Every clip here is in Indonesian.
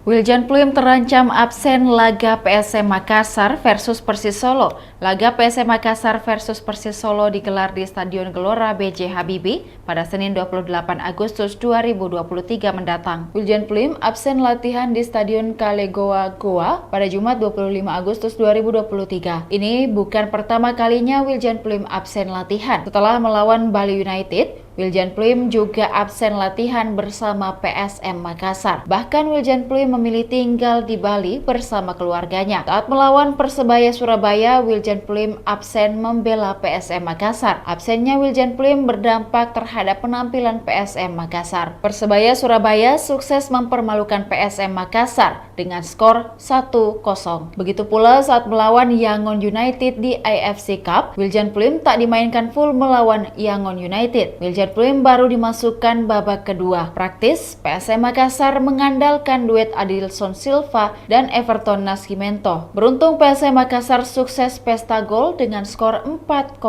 Wiljan Pluim terancam absen laga PSM Makassar versus Persis Solo. Laga PSM Makassar versus Persis Solo digelar di Stadion Gelora B.J. Habibie pada Senin 28 Agustus 2023 mendatang. Wiljan Pluim absen latihan di Stadion Kalegoa Goa pada Jumat 25 Agustus 2023. Ini bukan pertama kalinya Wiljan Pluim absen latihan. Setelah melawan Bali United, Wiljan Pluim juga absen latihan bersama PSM Makassar. Bahkan Wiljan Pluim memilih tinggal di Bali bersama keluarganya. Saat melawan Persebaya Surabaya, Wiljan Pluim absen membela PSM Makassar. Absennya Wiljan Pluim berdampak terhadap penampilan PSM Makassar. Persebaya Surabaya sukses mempermalukan PSM Makassar dengan skor 1-0. Begitu pula saat melawan Yangon United di AFC Cup, Wiljan Pluim tak dimainkan full melawan Yangon United. Wiljan Pluim baru dimasukkan babak kedua. Praktis, PSM Makassar mengandalkan duet Adilson Silva dan Everton Nascimento. Beruntung PSM Makassar sukses pesta gol dengan skor 4-0.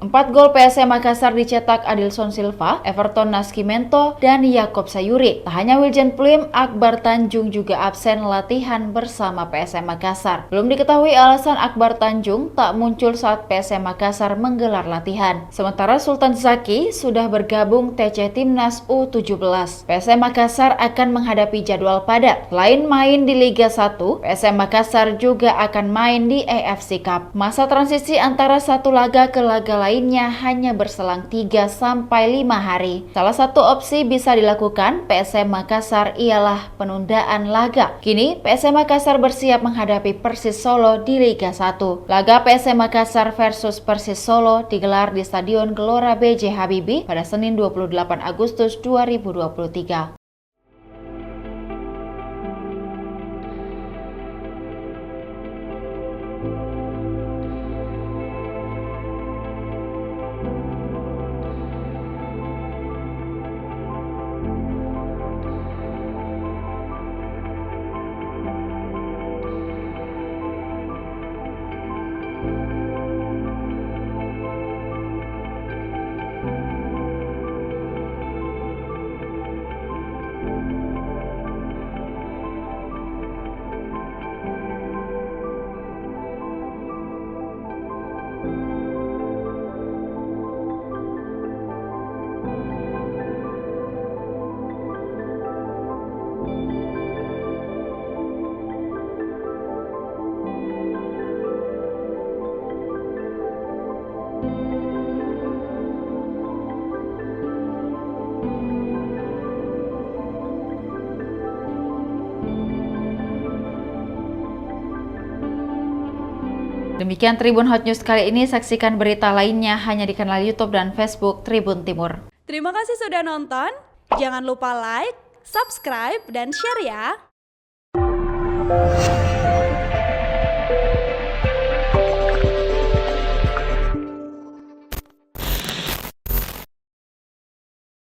4 gol PSM Makassar dicetak Adilson Silva, Everton Nascimento, dan Yakob Sayuri. Tak hanya Wiljan Pluim, Akbar Tanjung juga absen latihan bersama PSM Makassar. Belum diketahui alasan Akbar Tanjung tak muncul saat PSM Makassar menggelar latihan. Sementara Sultan Zaki sudah bergabung TC Timnas U17. PSM Makassar akan menghadapi jadwal padat. Selain main di Liga 1, PSM Makassar juga akan main di AFC Cup. Masa transisi antara satu laga ke laga lainnya hanya berselang 3-5 hari. Salah satu opsi bisa dilakukan PSM Makassar ialah penundaan laga. Kini PSM Makassar bersiap menghadapi Persis Solo di Liga 1. Laga PSM Makassar versus Persis Solo digelar di Stadion Gelora B.J. Habibie pada Senin 28 Agustus 2023. Demikian Tribun Hot News kali ini. Saksikan berita lainnya hanya di kanal YouTube dan Facebook Tribun Timur. Terima kasih sudah nonton. Jangan lupa like, subscribe, dan share ya.